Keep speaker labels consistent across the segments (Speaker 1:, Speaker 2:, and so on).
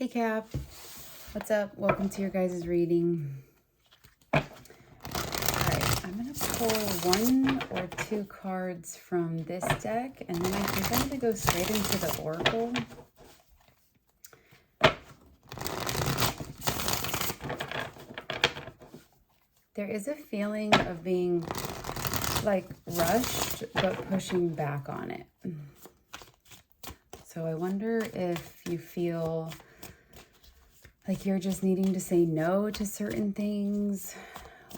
Speaker 1: Hey Cap, what's up? Welcome to your guys' reading. Alright, I'm going to pull 1 or 2 cards from this deck, and then I think I'm going to go straight into the Oracle. There is a feeling of being like rushed, but pushing back on it. So I wonder if you feel like you're just needing to say no to certain things,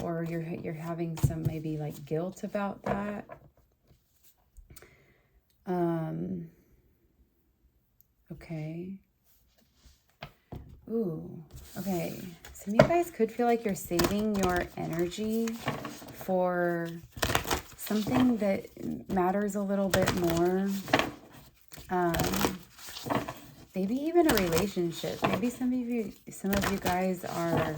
Speaker 1: or you're having some maybe like guilt about that. Okay. Ooh, okay. Some of you guys could feel like you're saving your energy for something that matters a little bit more. Maybe even a relationship. Maybe some of you guys are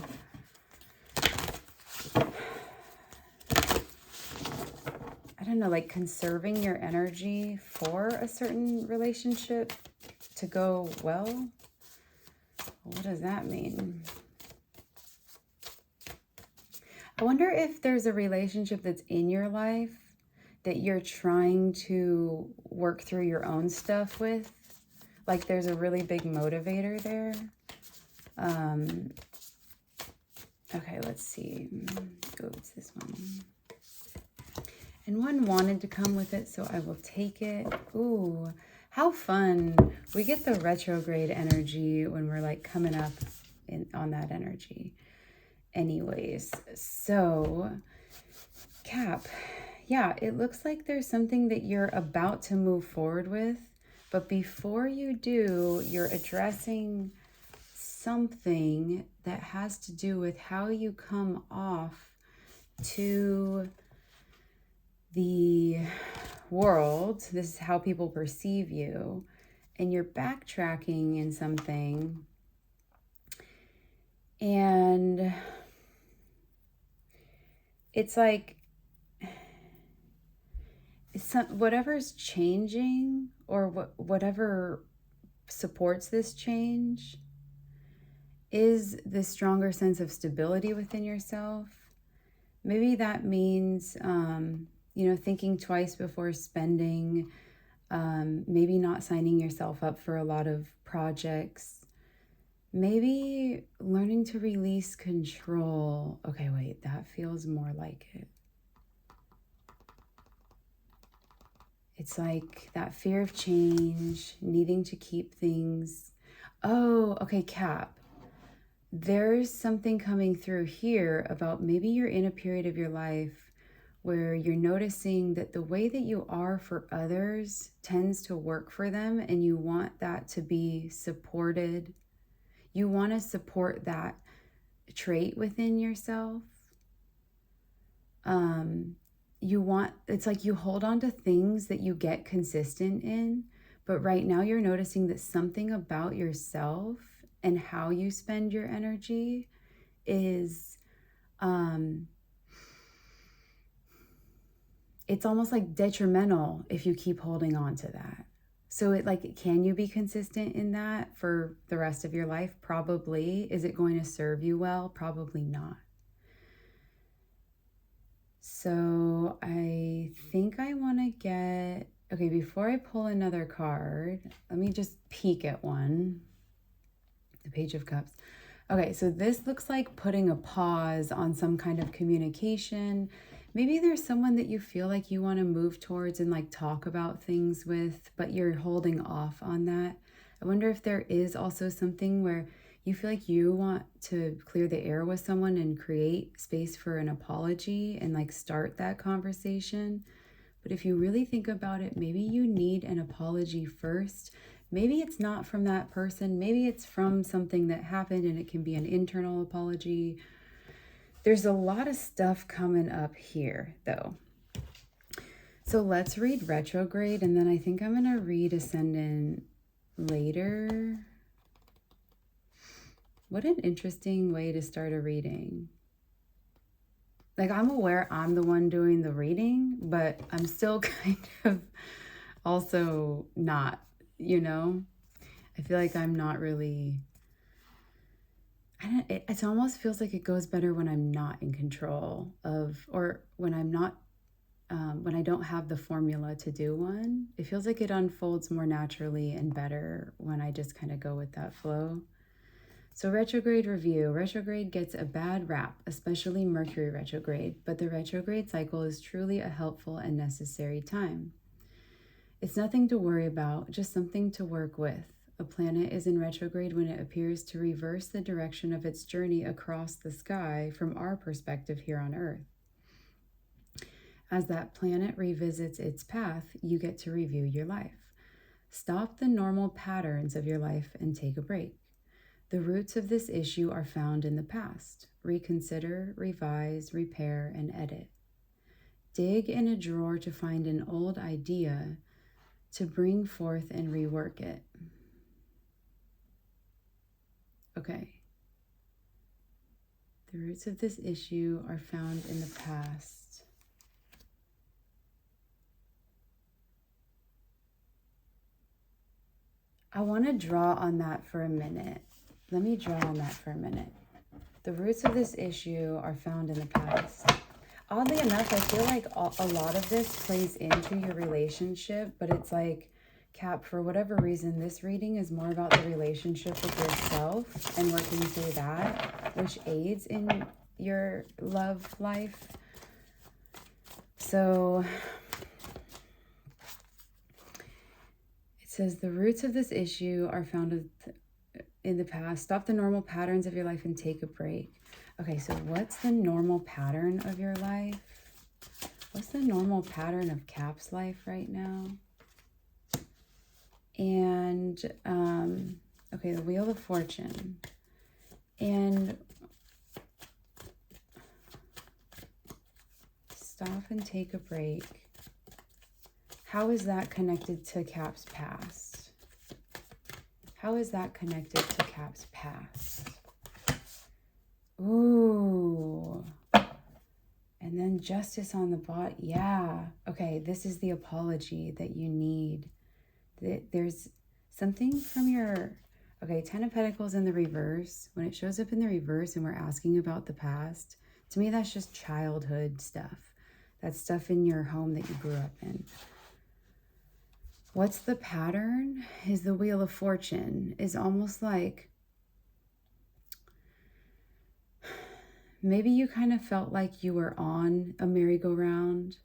Speaker 1: I don't know, like conserving your energy for a certain relationship to go well. What does that mean? I wonder if there's a relationship that's in your life that you're trying to work through your own stuff with. Like there's a really big motivator there. Okay, let's see. Oh, it's this one. And one wanted to come with it, so I will take it. Ooh, how fun. We get the retrograde energy when we're like coming up on that energy. Anyways, so Cap, yeah, it looks like there's something that you're about to move forward with, but before you do, you're addressing something that has to do with how you come off to the world. This is how people perceive you, and you're backtracking in something, and it's like whatever's changing, or whatever supports this change, is this stronger sense of stability within yourself. Maybe that means thinking twice before spending, maybe not signing yourself up for a lot of projects, maybe learning to release control. Okay, wait, that feels more like it. It's like that fear of change, needing to keep things. Oh, okay, Cap. There's something coming through here about maybe you're in a period of your life where you're noticing that the way that you are for others tends to work for them, and you want that to be supported. You want to support that trait within yourself. It's like you hold on to things that you get consistent in, but right now you're noticing that something about yourself and how you spend your energy is, it's almost like detrimental if you keep holding on to that. So can you be consistent in that for the rest of your life? Probably. Is it going to serve you well? Probably not. So I think I want to get, okay, before I pull another card, let me just peek at one. The Page of Cups. Okay, so this looks like putting a pause on some kind of communication. Maybe there's someone that you feel like you want to move towards and like talk about things with, but you're holding off on that. I wonder if there is also something where you feel like you want to clear the air with someone and create space for an apology and like start that conversation. But if you really think about it, maybe you need an apology first. Maybe it's not from that person. Maybe it's from something that happened, and it can be an internal apology. There's a lot of stuff coming up here, though. So let's read retrograde, and then I think I'm going to read ascendant later. What an interesting way to start a reading. Like, I'm aware I'm the one doing the reading, but I'm still kind of also not. I feel like I'm not really It almost feels like it goes better when I'm not in control of, or when I'm not, when I don't have the formula to do one. It feels like it unfolds more naturally and better when I just kind of go with that flow. So retrograde review. Retrograde gets a bad rap, especially Mercury retrograde, but the retrograde cycle is truly a helpful and necessary time. It's nothing to worry about, just something to work with. A planet is in retrograde when it appears to reverse the direction of its journey across the sky from our perspective here on Earth. As that planet revisits its path, you get to review your life. Stop the normal patterns of your life and take a break. The roots of this issue are found in the past. Reconsider, revise, repair, and edit. Dig in a drawer to find an old idea to bring forth and rework it. Okay. The roots of this issue are found in the past. I want to draw on that for a minute. Let me draw on that for a minute. The roots of this issue are found in the past. Oddly enough, I feel like a lot of this plays into your relationship, but it's like, Cap, for whatever reason, this reading is more about the relationship with yourself and working through that, which aids in your love life. So it says the roots of this issue are found in the past. Stop the normal patterns of your life and take a break. Okay, so what's the normal pattern of your life? What's the normal pattern of Cap's life right now? And, okay, the Wheel of Fortune. And stop and take a break. How is that connected to Cap's past? How is that connected to Cap's past? Ooh. And then Justice on the bot. Yeah. Okay, this is the apology that you need. There's something from your... Okay, 10 of Pentacles in the reverse. When it shows up in the reverse and we're asking about the past, to me that's just childhood stuff. That's stuff in your home that you grew up in. What's the pattern? Is the Wheel of Fortune. Is almost like... maybe you kind of felt like you were on a merry-go-round.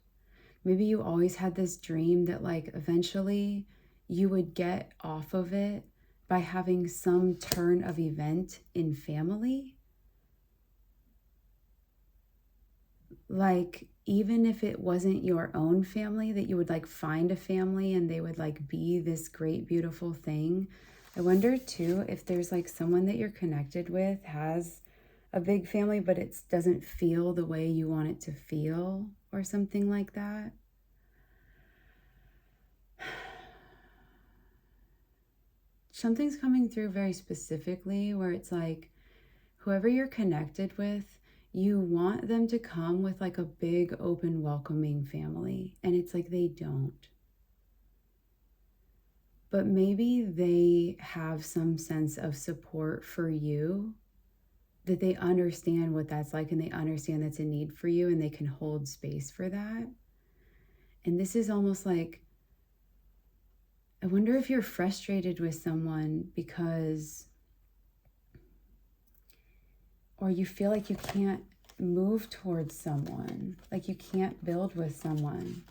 Speaker 1: Maybe you always had this dream that like eventually you would get off of it by having some turn of event in family. Like, even if it wasn't your own family, that you would like find a family and they would like be this great, beautiful thing. I wonder too, if there's like someone that you're connected with has a big family, but it doesn't feel the way you want it to feel or something like that. Something's coming through very specifically where it's like whoever you're connected with, you want them to come with like a big, open, welcoming family. And it's like they don't. But maybe they have some sense of support for you, that they understand what that's like and they understand that's a need for you and they can hold space for that. And this is almost like, I wonder if you're frustrated with someone because, or you feel like you can't move towards someone, like you can't build with someone.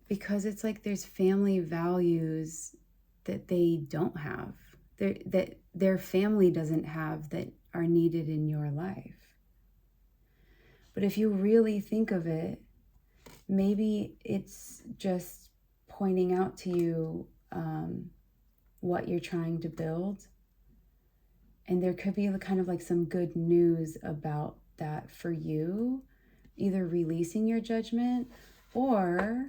Speaker 1: Because it's like there's family values that they don't have, that their family doesn't have, that are needed in your life. But if you really think of it, maybe it's just pointing out to you what you're trying to build. And there could be kind of like some good news about that for you, either releasing your judgment, or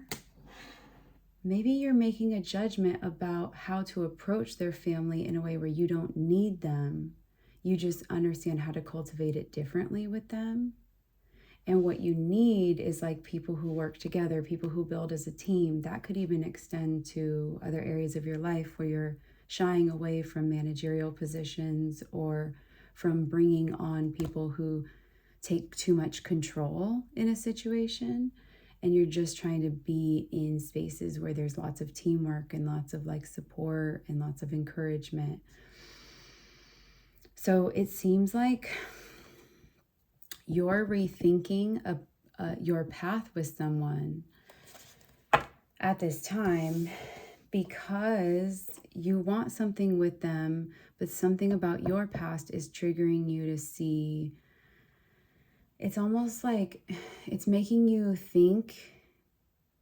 Speaker 1: maybe you're making a judgment about how to approach their family in a way where you don't need them. You just understand how to cultivate it differently with them. And what you need is like people who work together, people who build as a team. That could even extend to other areas of your life where you're shying away from managerial positions or from bringing on people who take too much control in a situation, and you're just trying to be in spaces where there's lots of teamwork and lots of like support and lots of encouragement. So it seems like you're rethinking your path with someone at this time because you want something with them, but something about your past is triggering you to see. It's almost like it's making you think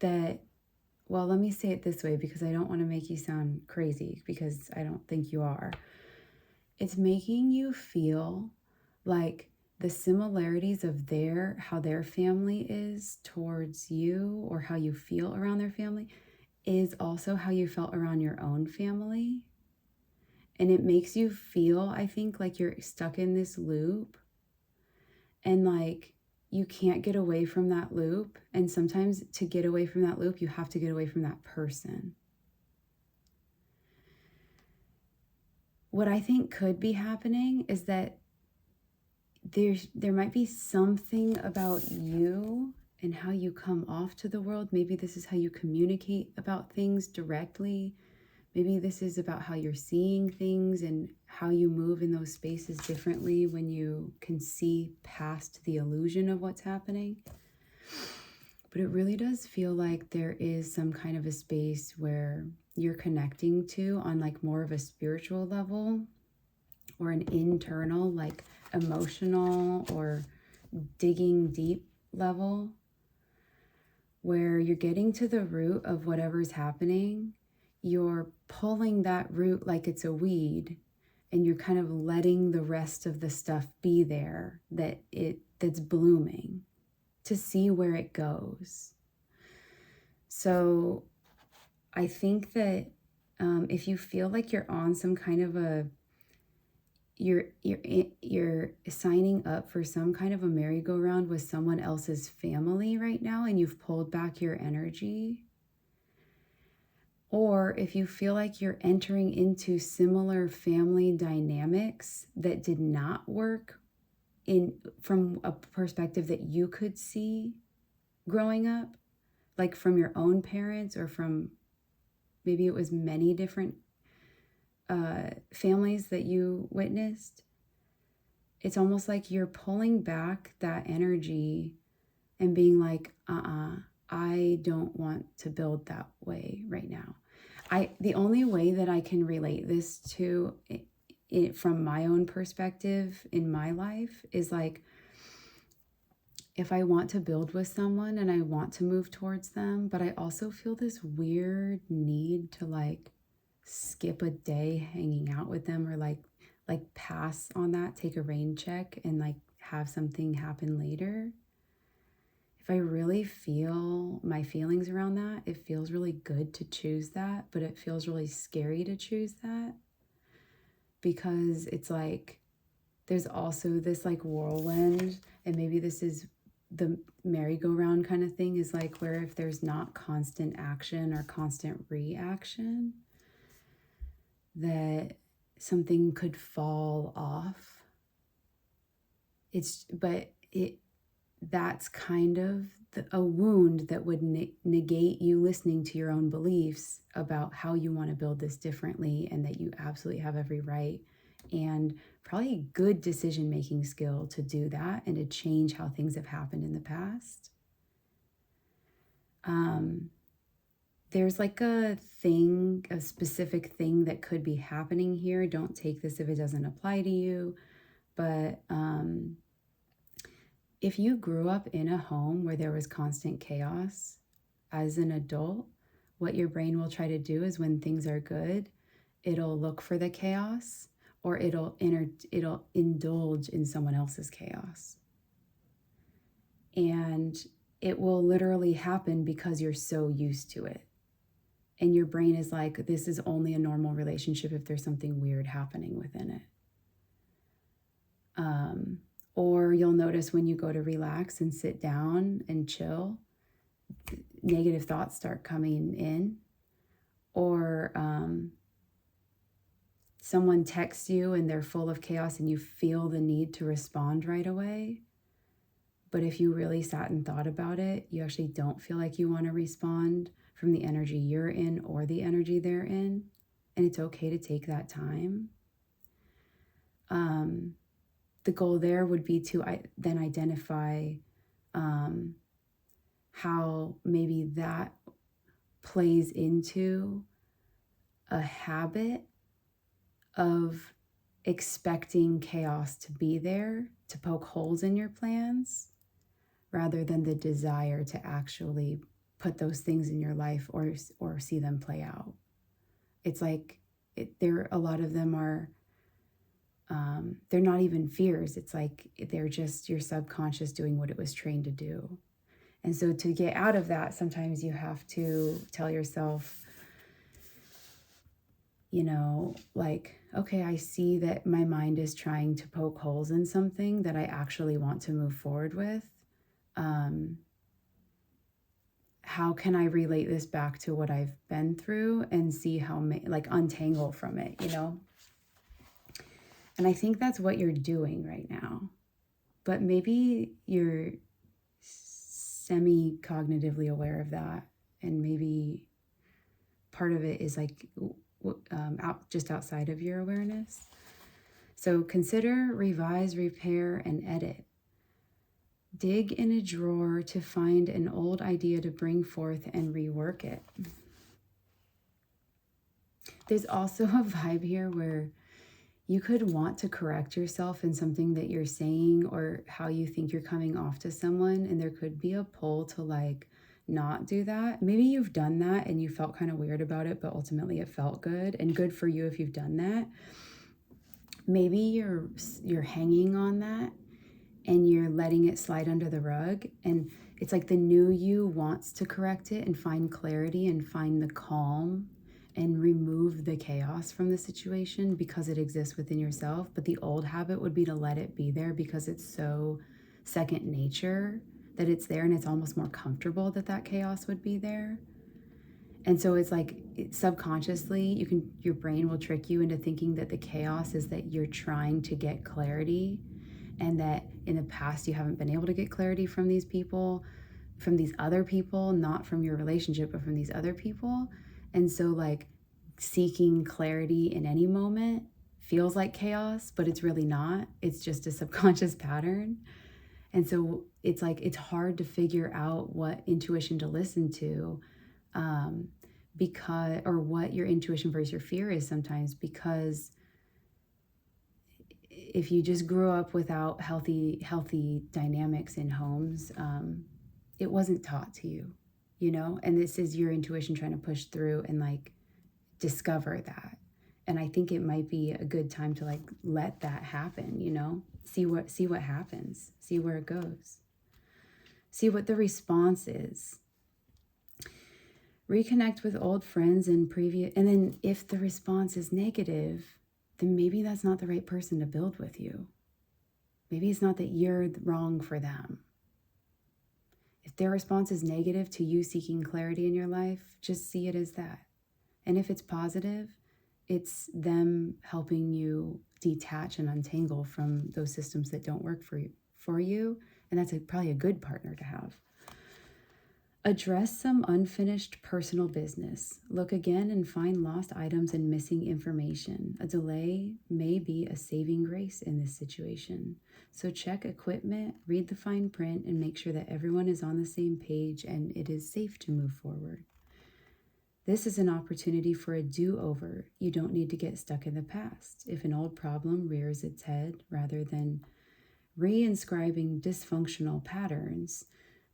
Speaker 1: that, well, let me say it this way because I don't want to make you sound crazy, because I don't think you are. It's making you feel like the similarities of how their family is towards you, or how you feel around their family, is also how you felt around your own family. And it makes you feel, I think, like you're stuck in this loop, and like you can't get away from that loop. And sometimes to get away from that loop, you have to get away from that person. What I think could be happening is that there might be something about you and how you come off to the world. Maybe this is how you communicate about things directly. Maybe this is about how you're seeing things and how you move in those spaces differently when you can see past the illusion of what's happening. But it really does feel like there is some kind of a space where you're connecting to on like more of a spiritual level, or an internal, like emotional or digging deep level, where you're getting to the root of whatever's happening. You're pulling that root like it's a weed, and you're kind of letting the rest of the stuff be there that's blooming, to see where it goes. So I think that if you feel like you're on some kind of you're signing up for some kind of a merry-go-round with someone else's family right now, and you've pulled back your energy, or if you feel like you're entering into similar family dynamics that did not work from a perspective that you could see growing up, like from your own parents, or from maybe it was many different families that you witnessed, it's almost like you're pulling back that energy and being like, I don't want to build that way right now. The only way that I can relate this to it from my own perspective in my life is like, if I want to build with someone and I want to move towards them, but I also feel this weird need to like skip a day hanging out with them, or like pass on that, take a rain check, and like have something happen later. If I really feel my feelings around that, it feels really good to choose that, but it feels really scary to choose that, because it's like there's also this like whirlwind, and maybe this is the merry-go-round kind of thing, is like where if there's not constant action or constant reaction, that something could fall off. That's kind of a wound that would negate you listening to your own beliefs about how you want to build this differently, and that you absolutely have every right and probably a good decision-making skill to do that and to change how things have happened in the past. There's like a specific thing that could be happening here. Don't take this if it doesn't apply to you, but if you grew up in a home where there was constant chaos as an adult, what your brain will try to do is, when things are good, it'll look for the chaos, or it'll indulge in someone else's chaos. And it will literally happen because you're so used to it. And your brain is like, this is only a normal relationship if there's something weird happening within it. Or you'll notice when you go to relax and sit down and chill, negative thoughts start coming in. Or someone texts you and they're full of chaos and you feel the need to respond right away. But if you really sat and thought about it, you actually don't feel like you want to respond from the energy you're in or the energy they're in. And it's okay to take that time. The goal there would be to then identify how maybe that plays into a habit of expecting chaos to be there, to poke holes in your plans, rather than the desire to actually put those things in your life or see them play out. It's like a lot of them are, they're not even fears. It's like they're just your subconscious doing what it was trained to do. And so to get out of that, sometimes you have to tell yourself, like, okay, I see that my mind is trying to poke holes in something that I actually want to move forward with. How can I relate this back to what I've been through and see how, untangle from it, And I think that's what you're doing right now. But maybe you're semi-cognitively aware of that. And maybe part of it is just outside of your awareness. So consider, revise, repair, and edit. Dig in a drawer to find an old idea to bring forth and rework it. There's also a vibe here where you could want to correct yourself in something that you're saying or how you think you're coming off to someone, and there could be a pull to not do that. Maybe you've done that and you felt kind of weird about it, but ultimately it felt good, and good for you if you've done that. Maybe you're hanging on that and you're letting it slide under the rug, and it's like the new you wants to correct it and find clarity and find the calm and remove the chaos from the situation because it exists within yourself. But the old habit would be to let it be there because it's so second nature that it's there, and it's almost more comfortable that chaos would be there. And so it's like subconsciously your brain will trick you into thinking that the chaos is that you're trying to get clarity, and that in the past you haven't been able to get clarity from these people, from these other people, not from your relationship, but from these other people. And so seeking clarity in any moment feels like chaos, but it's really not. It's just a subconscious pattern. And so it's hard to figure out what intuition to listen to, or what your intuition versus your fear is sometimes, because if you just grew up without healthy dynamics in homes, it wasn't taught to you, and this is your intuition trying to push through and discover that. And I think it might be a good time to let that happen, see what happens, see where it goes, see what the response is. Reconnect with old friends and then if the response is negative, then maybe that's not the right person to build with you. Maybe it's not that you're wrong for them. If their response is negative to you seeking clarity in your life, just see it as that. And if it's positive, it's them helping you detach and untangle from those systems that don't work for you. And that's probably a good partner to have. Address some unfinished personal business. Look again and find lost items and missing information. A delay may be a saving grace in this situation. So check equipment, read the fine print, and make sure that everyone is on the same page and it is safe to move forward. This is an opportunity for a do-over. You don't need to get stuck in the past. If an old problem rears its head, rather than reinscribing dysfunctional patterns,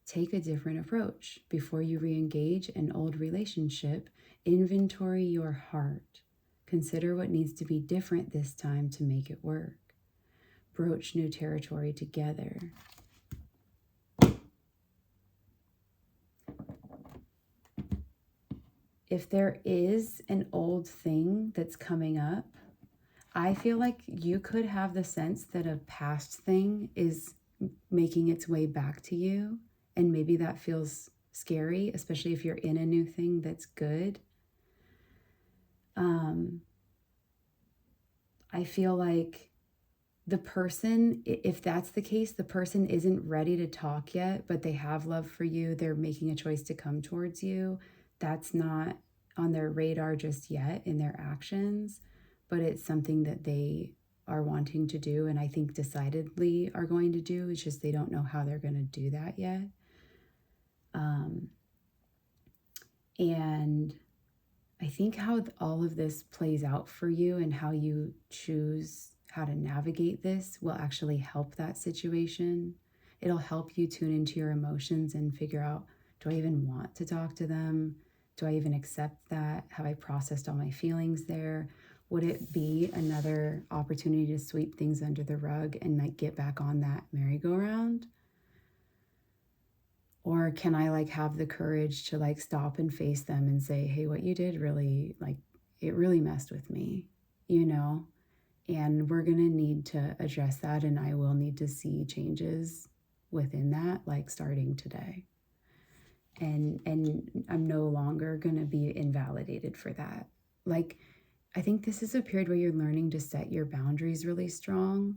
Speaker 1: take a different approach. Before you re-engage an old relationship, inventory your heart. Consider what needs to be different this time to make it work. Broach new territory together. If there is an old thing that's coming up, I feel like you could have the sense that a past thing is making its way back to you. And maybe that feels scary, especially if you're in a new thing that's good. I feel like the person, if that's the case, the person isn't ready to talk yet, but they have love for you. They're making a choice to come towards you. That's not on their radar just yet in their actions, but it's something that they are wanting to do, and I think decidedly are going to do. It's just they don't know how they're going to do that yet. And I think how all of this plays out for you and how you choose how to navigate this will actually help that situation. It'll help you tune into your emotions and figure out, do I even want to talk to them? Do I even accept that? Have I processed all my feelings there? Would it be another opportunity to sweep things under the rug and like get back on that merry-go-round? Or can I like have the courage to like stop and face them and say, hey, what you did really, like, it really messed with me, you know? And we're going to need to address that, and I will need to see changes within that, like starting today. And I'm no longer going to be invalidated for that. Like, I think this is a period where you're learning to set your boundaries really strong.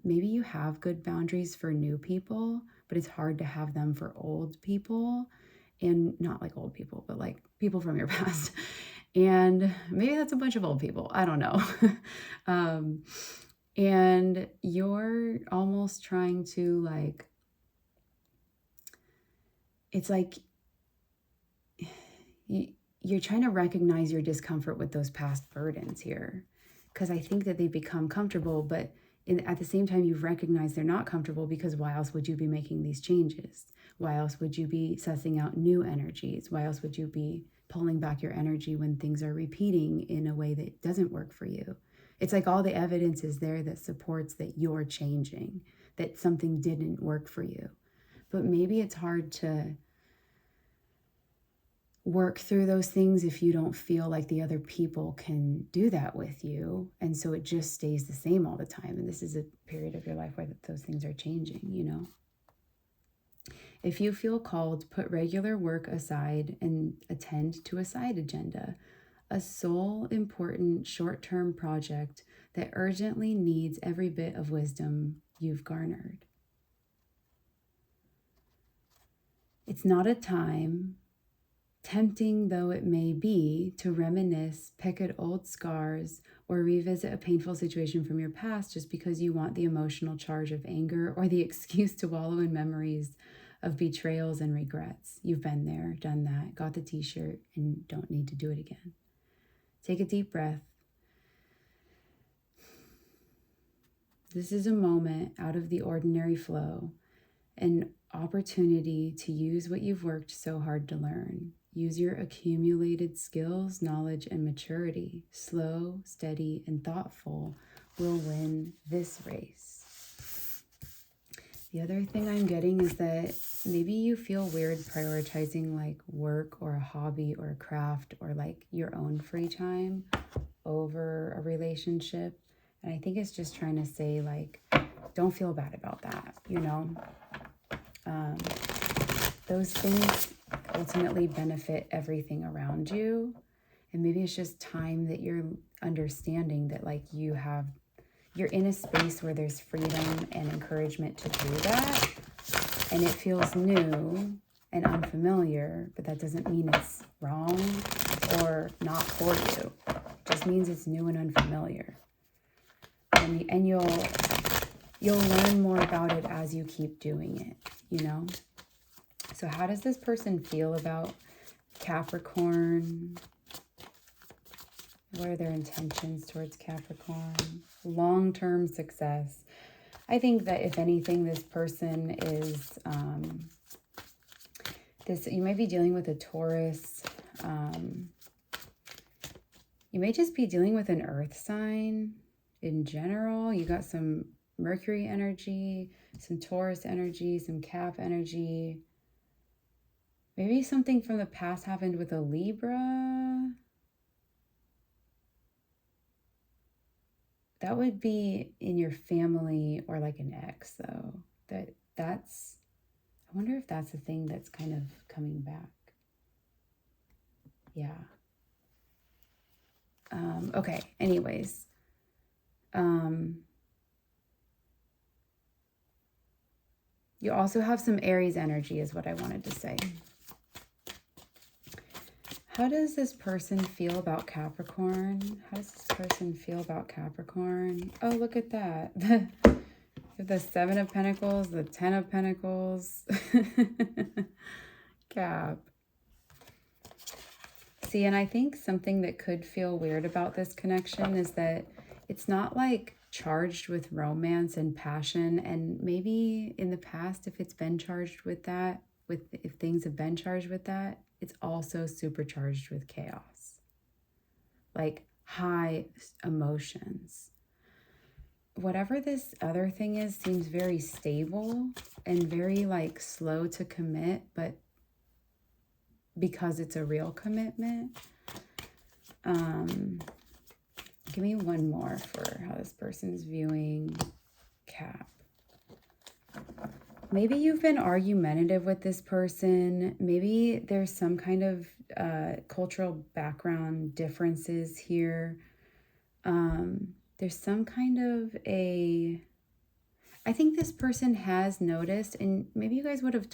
Speaker 1: Maybe you have good boundaries for new people, but it's hard to have them for old people, and not like old people, but like people from your past. And maybe that's a bunch of old people. I don't know. And you're almost trying to like, it's like you're trying to recognize your discomfort with those past burdens here. Because I think that they become comfortable, but at the same time, you recognize they're not comfortable, because why else would you be making these changes? Why else would you be sussing out new energies? Why else would you be pulling back your energy when things are repeating in a way that doesn't work for you? It's like all the evidence is there that supports that you're changing, that something didn't work for you. But maybe it's hard to work through those things if you don't feel like the other people can do that with you. And so it just stays the same all the time. And this is a period of your life where those things are changing, you know? If you feel called, put regular work aside and attend to a side agenda, a sole important short-term project that urgently needs every bit of wisdom you've garnered. It's not a time, tempting though it may be, to reminisce, pick at old scars, or revisit a painful situation from your past just because you want the emotional charge of anger or the excuse to wallow in memories of betrayals and regrets. You've been there, done that, got the t-shirt, and don't need to do it again. Take a deep breath. This is a moment out of the ordinary flow, an opportunity to use what you've worked so hard to learn. Use your accumulated skills, knowledge, and maturity. Slow, steady, and thoughtful will win this race. The other thing I'm getting is that maybe you feel weird prioritizing like work or a hobby or a craft or like your own free time over a relationship. And I think it's just trying to say like, don't feel bad about that, you know? Those things ultimately benefit everything around you. And maybe it's just time that you're understanding that like you're in a space where there's freedom and encouragement to do that. And it feels new and unfamiliar, but that doesn't mean it's wrong or not for you. It just means it's new and unfamiliar. And you'll learn more about it as you keep doing it, you know? So how does this person feel about Capricorn? What are their intentions towards Capricorn? Long-term success. I think that if anything, this person is, you might be dealing with a Taurus. You may just be dealing with an earth sign in general. You got some Mercury energy, some Taurus energy, some Cap energy. Maybe something from the past happened with a Libra. That would be in your family or like an ex, though. That's, I wonder if that's the thing that's kind of coming back. Yeah. Okay, anyways. You also have some Aries energy is what I wanted to say. How does this person feel about Capricorn? How does this person feel about Capricorn? Oh, look at that. The Seven of Pentacles, the Ten of Pentacles. Cap. See, and I think something that could feel weird about this connection is that it's not like charged with romance and passion. And maybe in the past, if it's been charged with that, if things have been charged with that, it's also supercharged with chaos. Like high emotions. Whatever this other thing is seems very stable and very like slow to commit, but because it's a real commitment. Give me one more for how this person's viewing Cap. Maybe you've been argumentative with this person. Maybe there's some kind of cultural background differences here. There's some kind of I think this person has noticed, and maybe you guys would have,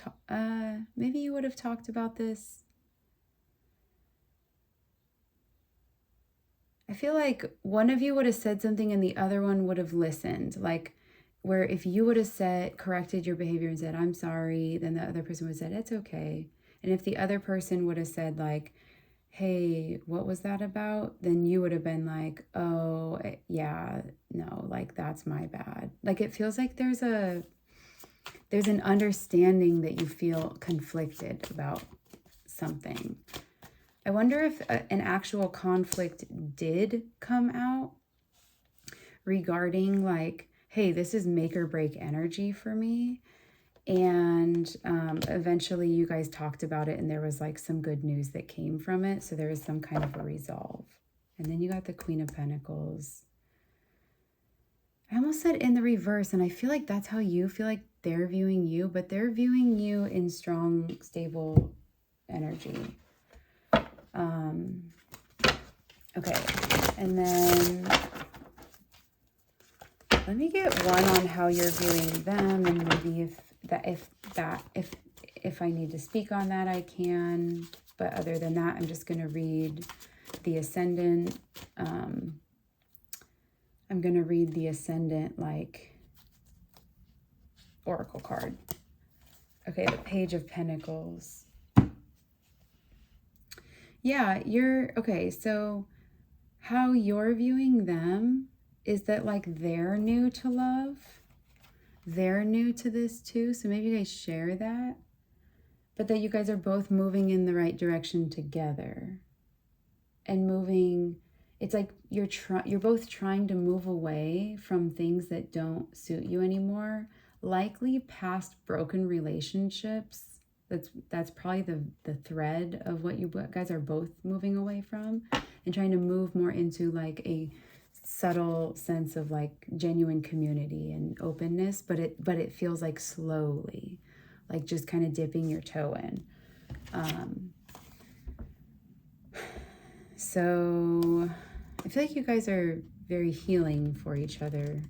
Speaker 1: maybe you would have talked about this. I feel like one of you would have said something and the other one would have listened. Like where if you would have corrected your behavior and said, I'm sorry, then the other person would have said, it's okay. And if the other person would have said like, hey, what was that about? Then you would have been like, oh, yeah, no, like that's my bad. Like it feels like there's an understanding that you feel conflicted about something. I wonder if an actual conflict did come out regarding like, hey, this is make or break energy for me. And eventually you guys talked about it and there was like some good news that came from it. So there was some kind of a resolve. And then you got the Queen of Pentacles. I almost said in the reverse, and I feel like that's how you feel like they're viewing you, but they're viewing you in strong, stable energy. Okay, and then let me get one on how you're viewing them, and maybe if I need to speak on that, I can. But other than that, I'm just going to read the Ascendant. I'm going to read the Ascendant like Oracle card. Okay, the Page of Pentacles. Yeah, okay, so how you're viewing them is that like they're new to love. They're new to this too. So maybe you guys share that. But that you guys are both moving in the right direction together. And moving, it's like you're both trying to move away from things that don't suit you anymore. Likely past broken relationships. That's probably the thread of what you guys are both moving away from, and trying to move more into like a subtle sense of like genuine community and openness, but it feels like slowly, like just kind of dipping your toe in. So I feel like you guys are very healing for each other.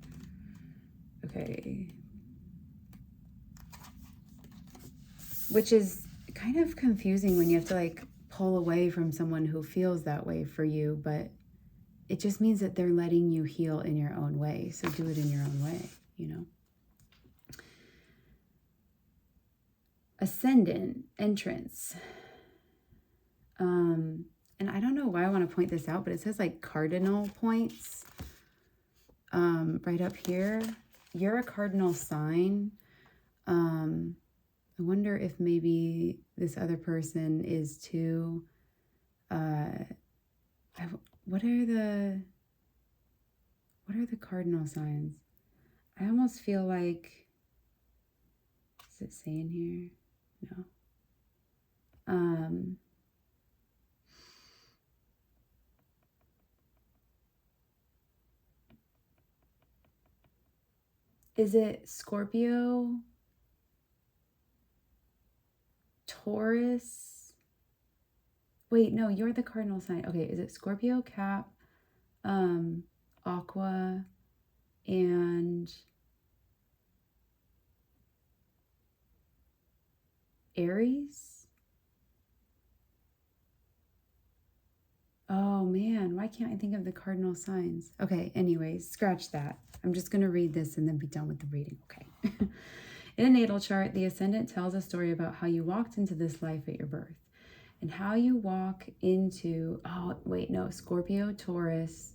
Speaker 1: Okay. Which is kind of confusing when you have to like pull away from someone who feels that way for you, but it just means that they're letting you heal in your own way. So do it in your own way, you know. Ascendant, entrance. And I don't know why I want to point this out, but it says like cardinal points right up here. You're a cardinal sign. I wonder if maybe this other person is too. What are the cardinal signs? I almost feel like, does it say in here? No. Is it Scorpio, Taurus? Wait, no, you're the cardinal sign. Okay, is it Scorpio, Cap, Aqua, and Aries. Oh man, why can't I think of the cardinal signs? Okay, anyways, scratch that. I'm just going to read this and then be done with the reading. Okay. In a natal chart, the ascendant tells a story about how you walked into this life at your birth and how you walk into, oh, wait, no, Scorpio, Taurus.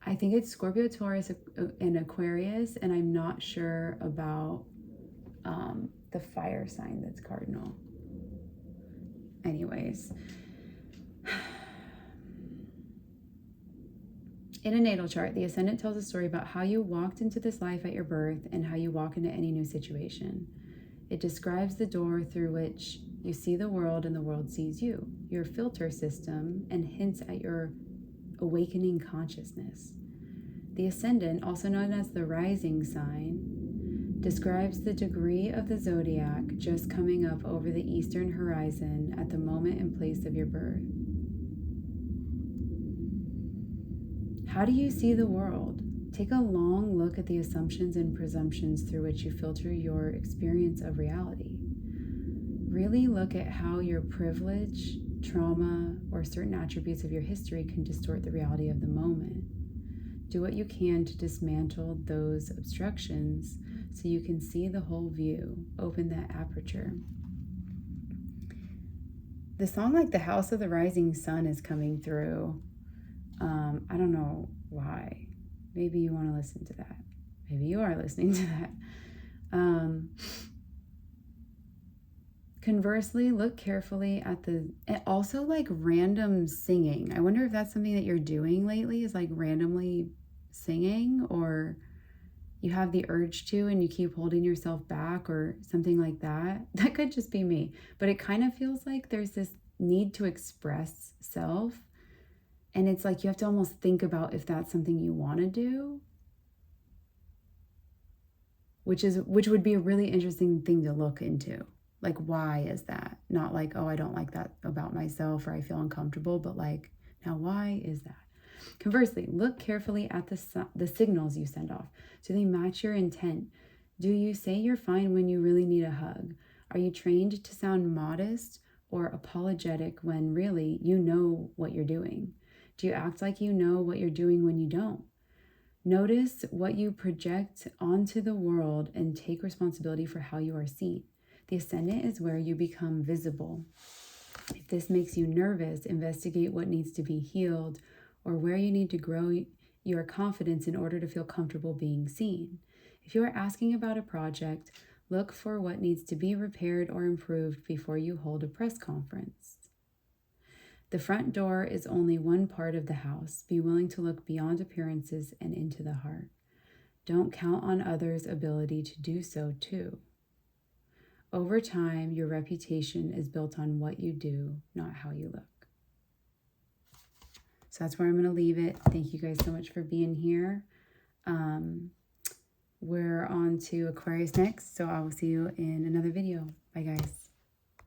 Speaker 1: I think it's Scorpio, Taurus, and Aquarius, and I'm not sure about the fire sign that's cardinal. Anyways. In a natal chart, the ascendant tells a story about how you walked into this life at your birth and how you walk into any new situation. It describes the door through which you see the world and the world sees you, your filter system, and hints at your awakening consciousness. The ascendant, also known as the rising sign, describes the degree of the zodiac just coming up over the eastern horizon at the moment and place of your birth. How do you see the world? Take a long look at the assumptions and presumptions through which you filter your experience of reality. Really look at how your privilege, trauma, or certain attributes of your history can distort the reality of the moment. Do what you can to dismantle those obstructions so you can see the whole view. Open that aperture. The song like The House of the Rising Sun is coming through. I don't know why. Maybe you want to listen to that. Maybe you are listening to that. Conversely, look carefully at also like random singing. I wonder if that's something that you're doing lately, is like randomly singing, or you have the urge to and you keep holding yourself back or something like that. That could just be me, but it kind of feels like there's this need to express self. And it's like you have to almost think about if that's something you want to do, which would be a really interesting thing to look into. Like, why is that? Not like, oh, I don't like that about myself or I feel uncomfortable, but like, now why is that? Conversely, look carefully at the signals you send off. Do they match your intent? Do you say you're fine when you really need a hug? Are you trained to sound modest or apologetic when really you know what you're doing? Do you act like you know what you're doing when you don't? Notice what you project onto the world and take responsibility for how you are seen. The ascendant is where you become visible. If this makes you nervous, investigate what needs to be healed or where you need to grow your confidence in order to feel comfortable being seen. If you are asking about a project, look for what needs to be repaired or improved before you hold a press conference. The front door is only one part of the house. Be willing to look beyond appearances and into the heart. Don't count on others' ability to do so too. Over time, your reputation is built on what you do, not how you look. So that's where I'm going to leave it. Thank you guys so much for being here. We're on to Aquarius next, so I will see you in another video. Bye, guys.